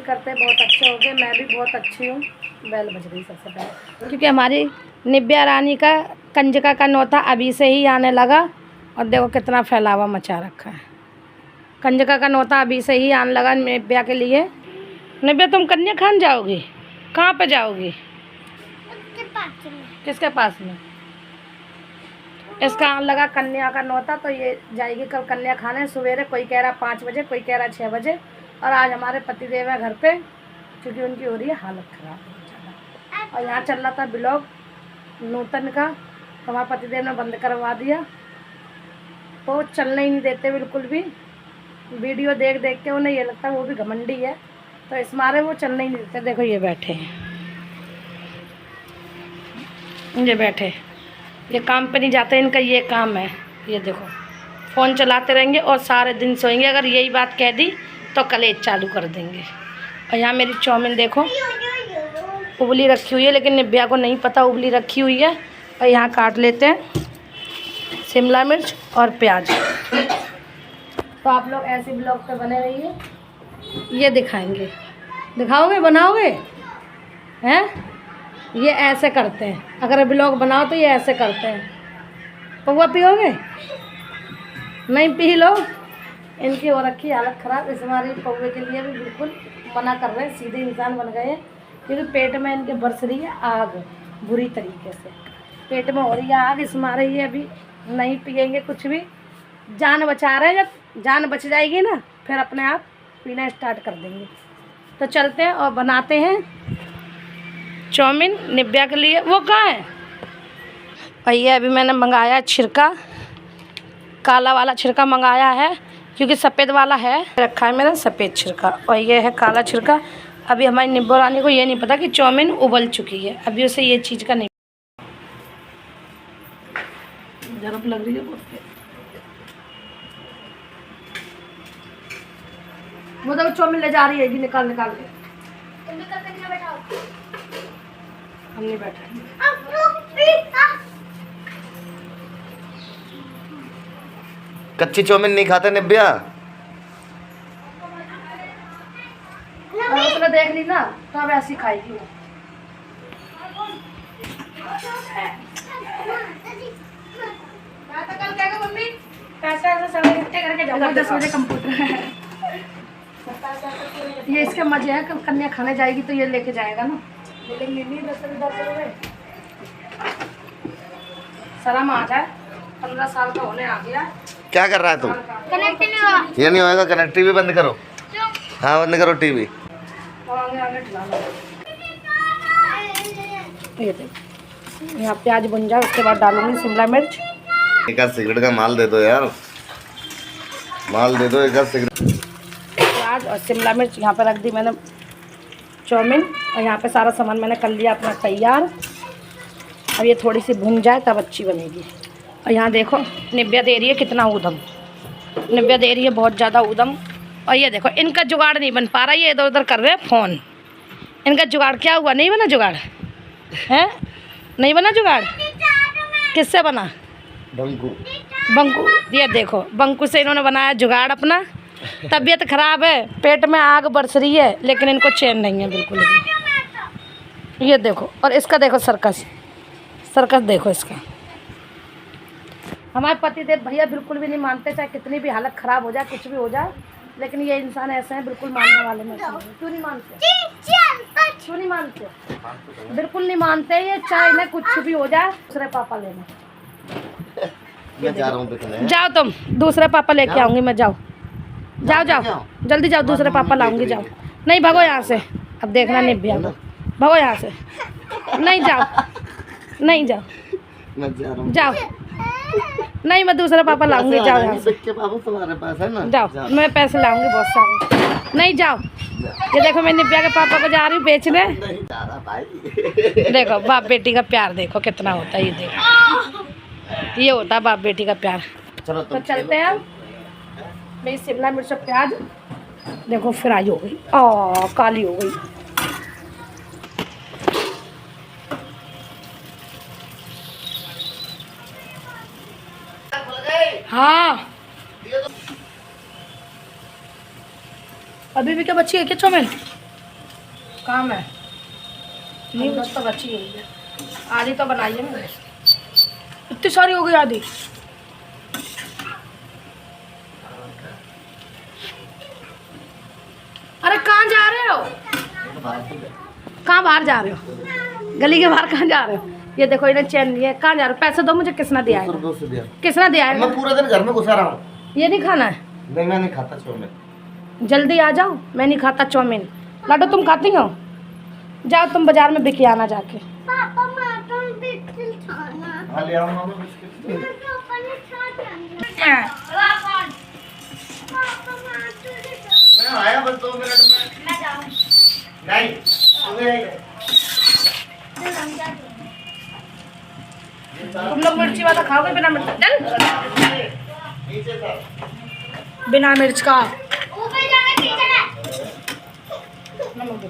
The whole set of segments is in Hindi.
करते बहुत अच्छे हो गए, मैं भी बहुत अच्छी हूँ। बेल बज गई सबसे पहले, क्योंकि हमारी निव्या रानी का कंजका का नौता अभी से ही आने लगा। और देखो कितना फैलावा मचा रखा है। कंजका का नौता अभी से ही आने लगा निव्या के लिए। निव्या तुम कन्या खान जाओगी? कहाँ पे जाओगी? किसके पास में? इसका आने लगा कन्या का नौता, तो ये जाएगी कल कन्या खाने सवेरे। कोई कह रहा 5 बजे, कोई कह रहा 6 बजे। और आज हमारे पतिदेव है घर पे, क्योंकि उनकी हो रही है हालत ख़राब बहुत ज़्यादा। और यहाँ चल रहा था ब्लॉग नूतन का, तो हमारे पतिदेव ने बंद करवा दिया। तो चलने ही नहीं देते बिल्कुल भी। वीडियो देख देख के उन्हें ये लगता है वो भी घमंडी है, तो इस मारे वो चलने ही नहीं देते। देखो ये बैठे हैं, ये बैठे, ये काम पे नहीं जाते, इनका ये काम है। ये देखो फ़ोन चलाते रहेंगे और सारे दिन सोएंगे। अगर यही बात कह दी तो कलेज चालू कर देंगे। और यहाँ मेरी चाउमीन देखो उबली रखी हुई है, लेकिन निव्या को नहीं पता उबली रखी हुई है। और यहाँ काट लेते हैं शिमला मिर्च और प्याज। तो आप लोग ऐसे ब्लॉग पे बने रहिए, ये दिखाएंगे। दिखाओगे, बनाओगे हैं? ये ऐसे करते हैं, अगर ब्लॉग बनाओ तो ये ऐसे करते हैं। पौवा पियोगे? नहीं पी लो। इनकी हो रखी हालत ख़राब। इस हमारी पौवे के लिए भी बिल्कुल मना कर रहे हैं, सीधे इंसान बन गए हैं। क्योंकि पेट में इनके बरस रही है आग, बुरी तरीके से पेट में हो रही है आग। इस मारे ये अभी नहीं पियेंगे कुछ भी। जान बचा रहे हैं, जब जान बच जाएगी ना फिर अपने आप पीना स्टार्ट कर देंगे। तो चलते हैं और बनाते हैं चाउमीन निव्या के लिए। वो कहाँ है? और ये अभी मैंने मंगाया छिरका, काला वाला छिरका मंगाया है, क्योंकि सफ़ेद वाला है रखा है मेरा सफ़ेद छिरका। और ये है काला छिरका। अभी हमारी निब्बो रानी को ये नहीं पता कि चाउमीन उबल चुकी है, अभी उसे ये चीज़ का नहीं। ज़रूरत लग रही है बहुत। वो तो चाउमीन ले जा रही है, निकाल निकाल के। हम नहीं बैठे। कच्ची चाउमीन नहीं खाते निव्या? उसने देख ली ना तो अब ऐसी खाएगी वो। मम्मी पैसे ऐसे सारे इकट्ठे करके जाऊंगा 10 बजे कंप्यूटर है। ये इसके मजे है, कन्या खाने जाएगी तो ये लेके जाएगा ना। लेकिन नहीं 10 रुपये शर्म आ जाए, 15 साल का होने आ गया। क्या कर रहा है तू? कनेक्ट नहीं हुआ। ये नहीं होएगा कनेक्ट। टीवी बंद करो। हाँ बंद करो टीवी। आगे आगे ठिला लो। ये देखो यहाँ प्याज बन जाए, उसके बाद डालूंगी शिमला मिर्च। एक आध सिगरेट का माल दे दो यार, माल दे दो एक आध सिगरेट। प्याज और शिमला मिर्च यहाँ पे रख दी मैंने चाउमीन। और यहाँ पे सारा सामान मैंने कर लिया अपना तैयार। अब ये थोड़ी सी भुन जाए तब अच्छी बनेगी। और यहाँ देखो निव्या दे रही है कितना ऊधम, निव्या दे रही है बहुत ज़्यादा ऊधम। और ये देखो इनका जुगाड़ नहीं बन पा रहा, ये इधर उधर कर रहे हैं फ़ोन। इनका जुगाड़ क्या हुआ? नहीं बना जुगाड़ है? नहीं बना जुगाड़? किससे बना? बंकू। बंकू। ये देखो बंकू से इन्होंने बनाया जुगाड़ अपना। तबीयत ख़राब है, पेट में आग बरस रही है, लेकिन इनको चैन नहीं है बिल्कुल भी। ये देखो, और इसका देखो सर्कस, सर्कस देखो इसका। हमारे पतिदेव भैया बिल्कुल भी नहीं मानते, चाहे कितनी भी हालत ख़राब हो जाए, कुछ भी हो जाए। लेकिन ये इंसान ऐसे हैं, बिल्कुल मानने वाले में। क्यों नहीं मानते? क्यों नहीं मानते? बिल्कुल नहीं मानते ये, चाहे इन्हें कुछ भी हो जाए। दूसरे पापा लेना, मैं जा रहा हूँ। जाओ तुम, दूसरे पापा लेके आऊँगी मैं। जाओ जाओ जाओ जल्दी जाओ, दूसरे पापा लाऊंगी। जाओ। नहीं भगो यहाँ से, अब देखना निव्या को। भगो यहाँ से, नहीं जाओ, नहीं जाओ, मैं जा रहा हूँ। जाओ। नहीं मैं दूसरा पापा लाऊंगी। जाओ यहाँ से, तुम्हारे पास है ना? जाओ, मैं पैसे लाऊंगी बहुत सारे। नहीं जाओ। ये देखो मैं निव्या के पापा को जा रही हूँ बेचने। नहीं जा रहा भाई। देखो बाप बेटी का प्यार देखो कितना होता है। ये देखो ये होता है बाप बेटी का प्यार। चलो तो चलते हैं हम। मेरी शिमला मिर्च और प्याज देखो फ्राई हो गई, काली हो गई। हाँ अभी भी क्या बच्ची है क्या चाउमीन? काम है नहीं, बस तो बची हुई है, आधी तो बनाई है मैंने। इतनी सारी हो गई आधी। अरे कहाँ जा रहे हो? कहाँ बाहर जा रहे हो? गली के बाहर कहाँ जा रहे हो? ये देखो इन्हें चैन लिया। कहाँ जा रहे हो? पैसे दो मुझे। किसने दिया है? किसने दिया है? मैं पूरा दिन घर में घुसा रहा हूँ। ये नहीं खाना है? नहीं मैं नहीं खाता चाउमीन। जल्दी आ जाओ। मैं नहीं खाता चाउमीन। लाडो तुम खाती हो? जाओ तुम बाजार में बिके आना जाके। पापा मैं बिस्किट खाना। हाँ ले आओ मामा बिस्किट। पापा ने खाना। मैं आया बस 2 मिनट में। मैं जाऊँ। नहीं तुम लोग मिर्ची वाला खाओगे बिना मिर्च? चल नीचे था। बिना मिर्च का। ऊपर जाके किचन है। नमक दो।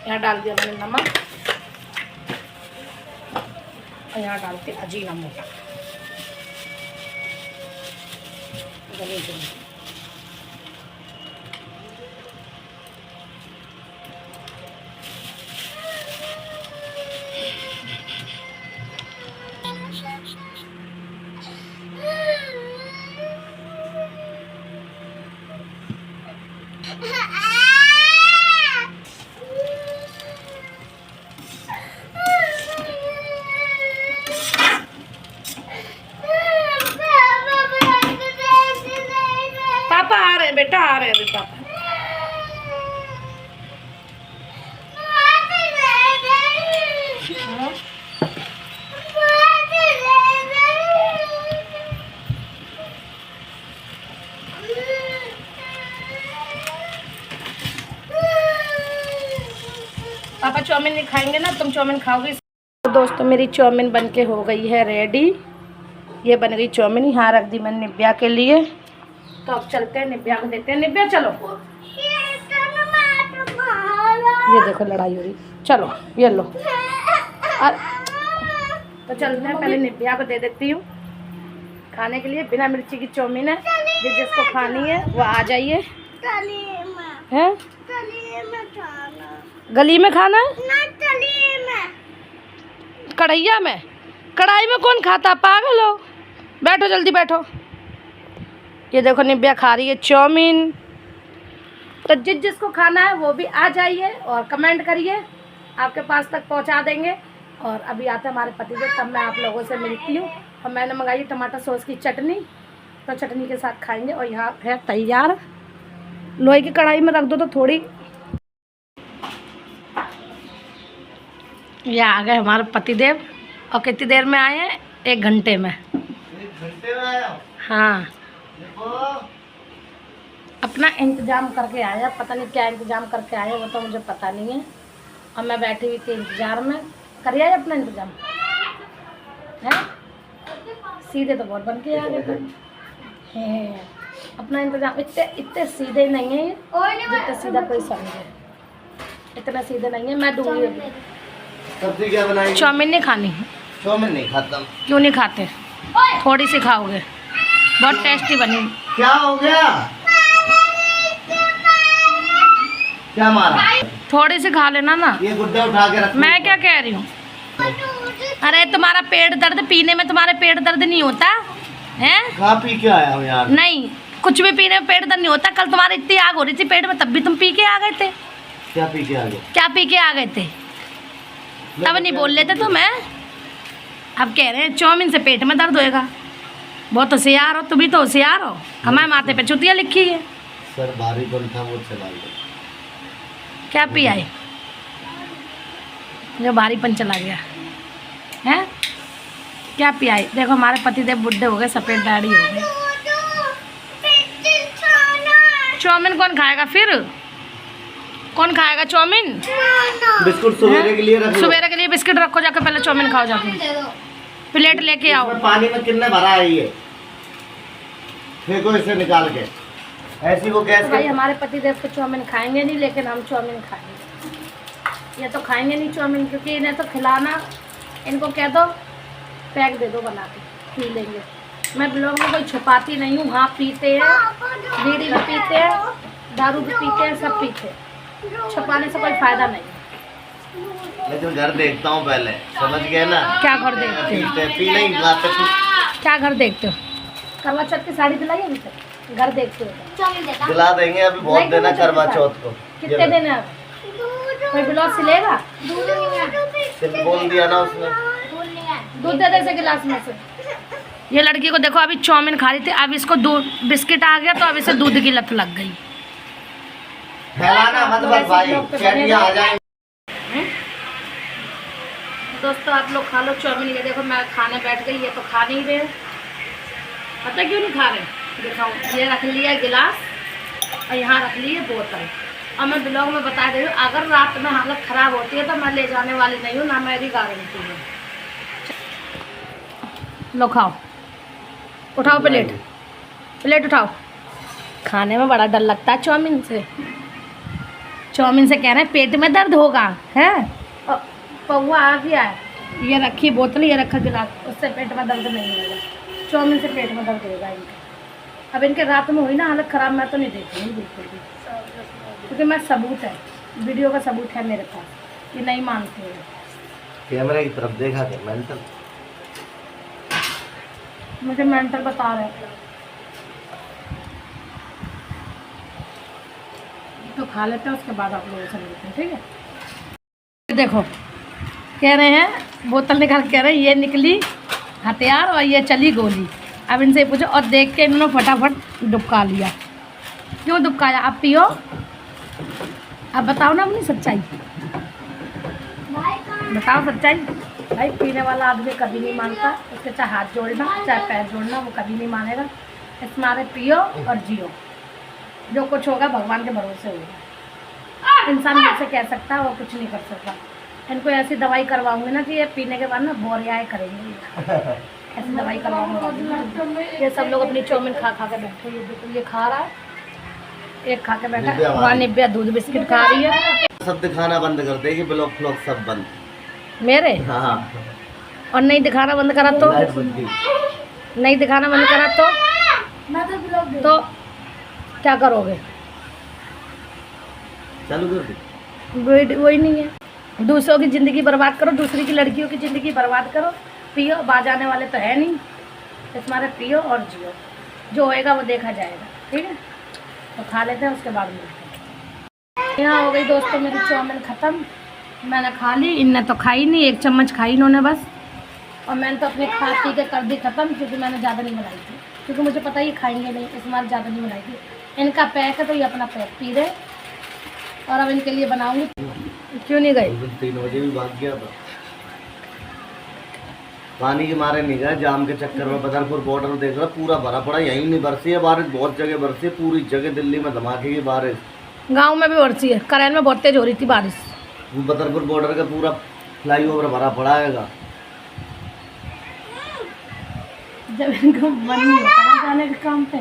यहाँ डाल दिया मैंने नमक और यहाँ डालते अजीनोमोटो। पापा आ रहे हैं बेटा, आ रहे हैं अभी पापा। पापा चाउमीन नहीं खाएंगे ना? तुम चाउमीन खाओगी? तो दोस्तों मेरी चाउमीन बनके हो गई है रेडी। ये बन गई चाउमीन, यहाँ रख दी मैंने निब्या के लिए। तो अब चलते हैं निब्या को देते हैं। निब्या चलो। ये देखो लड़ाई हो रही। चलो ये लो। तो चलते हैं, पहले निब्या को दे देती हूँ खाने के लिए। बिना मिर्ची की चाउमीन है, जिसको खानी है वो आ जाइए। हैं? गली में खाना है? कढ़ैया में? कढ़ाई में कौन खाता? पागल हो? बैठो जल्दी बैठो। ये देखो निब्या खा रही है चाउमीन। तो जिसको खाना है वो भी आ जाइए और कमेंट करिए, आपके पास तक पहुंचा देंगे। और अभी आते हमारे पतिदेव, तब मैं आप लोगों से मिलती हूँ। और मैंने मंगाई टमाटर सॉस की चटनी, तो चटनी के साथ खाएंगे। और यहाँ है तैयार। लोहे की कढ़ाई में रख दो तो थोड़ी। ये आ गए हमारे पतिदेव। और कितनी देर में आए हैं? 1 घंटे में। 1 घंटे में आया? हाँ, देखो अपना इंतज़ाम करके आया। पता नहीं क्या इंतज़ाम करके आया, वो तो मुझे पता नहीं है। और मैं बैठी हुई थी इंतज़ार में। करिए अपना इंतज़ाम है। सीधे तो बहुत बन के आ गए हैं। अपना इंतज़ाम इतने सीधे नहीं है ये, जितना सीधा कोई समझे। इतना सीधे नहीं है। मैं दूंगी अभी। सब्जी क्या बनाई? चाउमीन नहीं खानी? चाउमीन नहीं खाता। क्यों नहीं खाते? थोड़ी सी खाओगे? बहुत टेस्टी बनी। क्या हो गया? क्या मारा? थोड़ी सी खा लेना ना। ये गुड्डा उठा के रख। मैं क्या कह रही हूँ? अरे तुम्हारा पेट दर्द, पीने में तुम्हारे पेट दर्द नहीं होता है? खा पी के आया हूँ यार। नहीं, कुछ भी पीने में पेट दर्द नहीं होता। कल तुम्हारी इतनी आग हो रही थी पेट में, तब भी तुम पी के आ गए थे। क्या पी के आ गए? क्या पी के आ गए थे? तब नहीं बोल लेते तुम। है अब कह रहे हैं चाउमीन से पेट में दर्द होएगा। बहुत होशियार हो, तुम भी तो होशियार हो। हमारे माथे पे चुतिया लिखी है। सर भारी बन था वो चला गया। क्या पी आई जो भारीपन चला गया है? क्या पी आई? देखो हमारे पतिदेव बुढ़े हो गए, सफ़ेद दाढ़ी हो गई। चाउमीन कौन खाएगा फिर? कौन खाएगा चाउमीन? बिस्कुट सवेरे के लिए रख लो। सवेरे के लिए बिस्किट रखो, जाके पहले चाउमीन खाओ। जाके प्लेट लेके आओ। पानी में कितने भरा है ये? फेंको इसे निकाल के। ऐसी वो गैस भाई हमारे पतिदेव तो चाउमीन खाएंगे नहीं, लेकिन हम चाउमीन खाएंगे। ये तो खाएंगे नहीं चाउमीन, क्योंकि इन्हें तो खिलाना। इनको कह दो पैक दे दो बना के, पी लेंगे। मैं ब्लॉग में कोई छुपाती नहीं हूँ। हाँ पीते हैं, बीड़ी भी पीते हैं, दारू भी पीते हैं, सब पीते हैं। छुपाने से कोई फायदा नहीं। लेकिन घर देखता हूँ पहले, समझ गए ना? क्या घर देखते हो? पी नहीं लाते तू। क्या घर देखते हो? करवा चौथ की साड़ी दिलाई अभी तक? घर देखते हो? दिला देंगे, अभी बहुत देना करवा चौथ को। कितने दिन है? कोई ब्लाउज सिलेगा? सिर्फ बोल दिया ना उसने। दूध दे दे से गिलास में से। ये लड़की को देखो, अभी चाउमीन खा रही थी, अब इसको दूध बिस्किट आ गया तो अब इसे दूध की लत लग गई। फैलाना मत बस भाई, चैटियां आ जाएंगी। दोस्तों आप लोग खा लो चाउमीन। ये देखो मैं खाने बैठ गई, ये तो खा नहीं रहे। पता क्यों नहीं खा रहे? दिखाऊँ, ये रख लिया गिलास और यहाँ रख ली है बोतल। और मैं ब्लॉग में बता रही हूँ, अगर रात में हालत ख़राब होती है तो मैं ले जाने वाली नहीं हूँ, ना मेरी गारंटी है। लो खाओ, उठाओ प्लेट, प्लेट उठाओ। खाने में बड़ा डर लगता है चाउमीन से। चाउमीन से कह रहे हैं पेट में दर्द होगा है। पौवा आ गया है, ये रखी बोतल, ये रखा गिलास, उससे पेट में दर्द नहीं होगा। चाउमीन से पेट में दर्द होगा इनका। अब इनके रात में हुई ना हालत ख़राब, मैं तो नहीं देखती हूँ बिल्कुल भी, क्योंकि मैं सबूत है, वीडियो का सबूत है मेरे पास। ये नहीं मानते हैं। कैमरे की तरफ देखा के मेंटल, मुझे मेंटल बता रहे हैं। तो खा लेते हैं, उसके बाद आप लोगों से मिलते हैं, ठीक है? देखो कह रहे हैं, बोतल निकाल कह रहे हैं ये निकली हथियार और ये चली गोली। अब इनसे पूछो, और देख के इन्होंने फटाफट डुबका लिया। क्यों डुबकाया? आप पियो, अब बताओ ना अपनी सच्चाई, बताओ सच्चाई। भाई पीने वाला आदमी कभी नहीं मानता, उसके चाहे हाथ जोड़ना चाहे पैर जोड़ना, वो कभी नहीं मानेगा। इस मारे पियो और जियो, जो कुछ होगा भगवान के भरोसे होगा। इंसान मुझसे कह सकता है, वो कुछ नहीं कर सकता। इनको ऐसी दवाई करवाऊंगी ना कि ये पीने के बाद ना बोरियाएँ करेंगे। ऐसी दवाई करवाऊंगी। ये सब लोग अपनी चाउमीन खा खा के बैठे। ये देखो ये खा रहा है, एक खा के बैठा है। वहाँ निब्या दूध बिस्किट खा रही है। सब दिखाना बंद कर देगी, ब्लॉग फ्लॉग सब बंद मेरे। हाँ। और नहीं दिखाना बंद करा तो? लाइट बंद की। नहीं दिखाना बंद करा तो क्या करोगे? चालू कर दी। वही नहीं है। दूसरों की ज़िंदगी बर्बाद करो, दूसरी की लड़कियों की ज़िंदगी बर्बाद करो। पियो, बाज आने वाले तो है नहीं। इस मारे पियो और जियो, जो होएगा वो देखा जाएगा, ठीक है? तो खा लेते हैं, उसके बाद मिलते हैं। यहाँ हो गई दोस्तों मेरी चाउमीन ख़त्म। मैंने खा ली, इनने तो खाई नहीं, एक चम्मच खाई इन्होंने बस। और मैंने तो अपने खा पी के कर दी ख़त्म, क्योंकि मैंने ज़्यादा नहीं बनाई थी, क्योंकि मुझे पता ही खाएंगे नहीं, इस बार ज़्यादा नहीं बनाई थी। इनका पैक है तो ये अपना पैक पी रहे, और अब इनके लिए बनाऊंगी। क्यों नहीं गए? 3 बजे भी भाग गया था, पानी के मारे नहीं गया, जाम के चक्कर में। बदरपुर बॉर्डर देख रहा पूरा भरा पड़ा, यहीं नहीं बरसी है बारिश, बहुत जगह बरसी है, पूरी जगह दिल्ली में धमाके की बारिश। गांव में भी बरसी है, करेल में बहुत तेज हो रही थी बारिश। बदरपुर बॉर्डर का पूरा फ्लाईओवर भरा पड़ा है। जब इनको मन नहीं होता ना जाने के काम पे,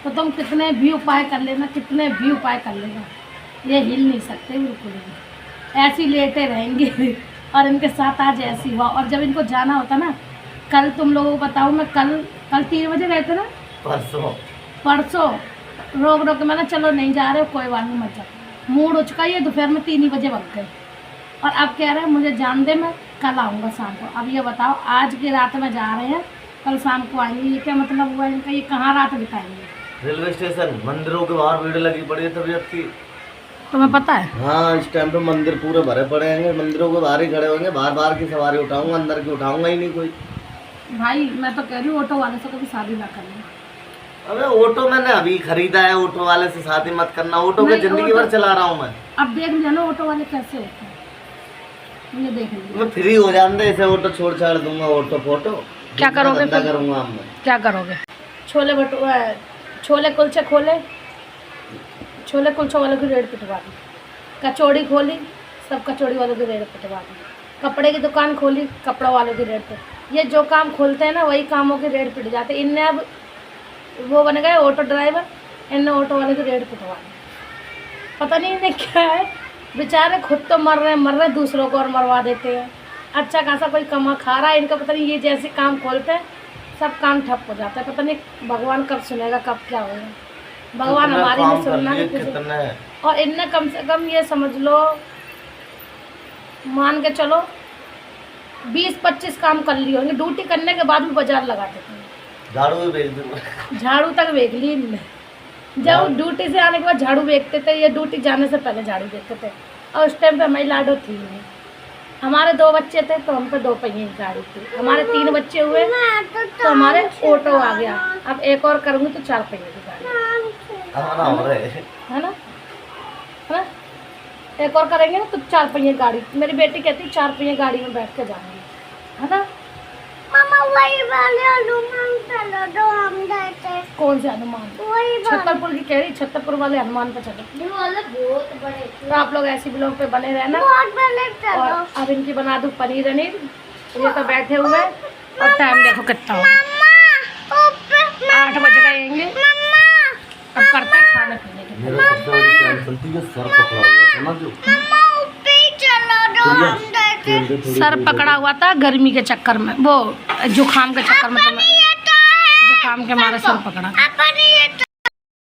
तो तुम कितने भी उपाय कर लेना, कितने भी उपाय कर लेना, ये हिल नहीं सकते बिल्कुल भी। ऐसे ही लेटे रहेंगे। और इनके साथ आज ऐसी हुआ। और जब इनको जाना होता ना, कल तुम लोगों को बताऊँ मैं, कल 3 बजे गए थे ना, परसों रोक रोक के मैंने चलो नहीं जा रहे, कोई बात नहीं मत जाओ। मूड उचका, ये दोपहर में 3 ही बजे वक्त गए। और अब कह रहे हैं मुझे जान दे, मैं कल आऊँगा शाम को। अब ये बताओ, आज की रात में जा रहे हैं, कल शाम को आएंगे, ये क्या मतलब हुआ इनका? ये कहाँ रात बिताएंगे? रेलवे स्टेशन, मंदिरों के बाहर भीड़ लगी पड़ी है तबीयत की। तुम्हें पता है? हाँ, इस टाइम पे मंदिर पूरे भरे पड़े हैं, मंदिरों के बाहर ही खड़े होंगे। बार की सवारी उठाऊंगा, अंदर की उठाऊंगा ही नहीं कोई। भाई मैं तो कह रही हूँ, ऑटो वाले से कभी शादी ना करना। अबे ऑटो मैंने अभी खरीदा है, ऑटो वाले से शादी मत करना। ऑटो का जिंदगी भर चला रहा हूँ मैं। अब देख लिया ना ऑटो वाले कैसे होते हैं, ये देख लिया। मैं फ्री हो जाऊंगा, ऐसे ऑटो छोड़ छाड़ दूंगा, ऑटो फोटो क्या करोगे? करूंगा मैं। क्या करोगे? छोले भटूरे, छोले कुलचे खोले, छोले कुलचे वालों की रेट पिटवा दी। कचौड़ी खोली, सब कचौड़ी वालों की रेट पिटवा दी। कपड़े की दुकान खोली, कपड़ा वालों की रेट पे। ये जो काम खोलते हैं ना, वही कामों की रेट पिट जाते। इनने अब वो बन गए ऑटो ड्राइवर, इनने ऑटो वाले की रेट पिटवा दी। पता नहीं इन्हें क्या है, बेचारे खुद तो मर रहे दूसरों को और मरवा देते हैं। अच्छा खासा कोई कमा खा रहा है, इनका पता नहीं। ये जैसे काम खोलते हैं सब काम ठप हो जाता है। पता नहीं भगवान कब सुनेगा, कब क्या होगा। भगवान कितना हमारी काम नहीं सुनना कर लिए, कि किसी। कितने और इनने कम से कम ये समझ लो, मान के चलो 20-25 काम कर लिए होंगे। ड्यूटी करने के बाद भी बाजार लगाते थे। झाड़ू भी भेज दूँ। झाड़ू तक बेच ली इनने। जब ड्यूटी से आने के बाद झाड़ू बेचते थे, ये ड्यूटी जाने से पहले झाड़ू बेचते थे। और उस टाइम पे हमारी लाडो थी नहीं। हमारे 2 बच्चे थे तो हम पे 2 पहिए की गाड़ी थी। हमारे 3 बच्चे हुए तो हमारे ऑटो आ गया। अब एक और करूँगी तो 4 पहिए की गाड़ी, हमारा हो रहे है ना, है ना। एक और करेंगे ना तो 4 पहिए गाड़ी। मेरी बेटी कहती 4 पहिए गाड़ी में बैठ के जाएंगे, है ना। मामा वही वाले हनुमान चलो दो हम जाते। कौन से हनुमान? वही वाले छतरपुर की कह रही, छतरपुर वाले हनुमान पे चलो। ये वाले बहुत बड़े तो आप लोग ऐसी ब्लॉग पे बने रहना। बहुत बड़े चलो। और अब इनकी बना दूँ पनीर अनीर। ये तो बैठे हुए और टाइम देखो कितना हो, मम्मा ऊपर 8 बज गएंगे। मम्मा अब करता है खाने पीने की। मेरा सबसे बड़ी टेंशन थी कि सर पकड़ा हुआ था ना, जो मम्मा ऊपर ही चलो दो हम जाते। सर पकड़ा हुआ था गर्मी के चक्कर में, वो जुकाम के चक्कर में। तो मैं ये तो है जुकाम के मारे सर पकड़ा। अपन ये तो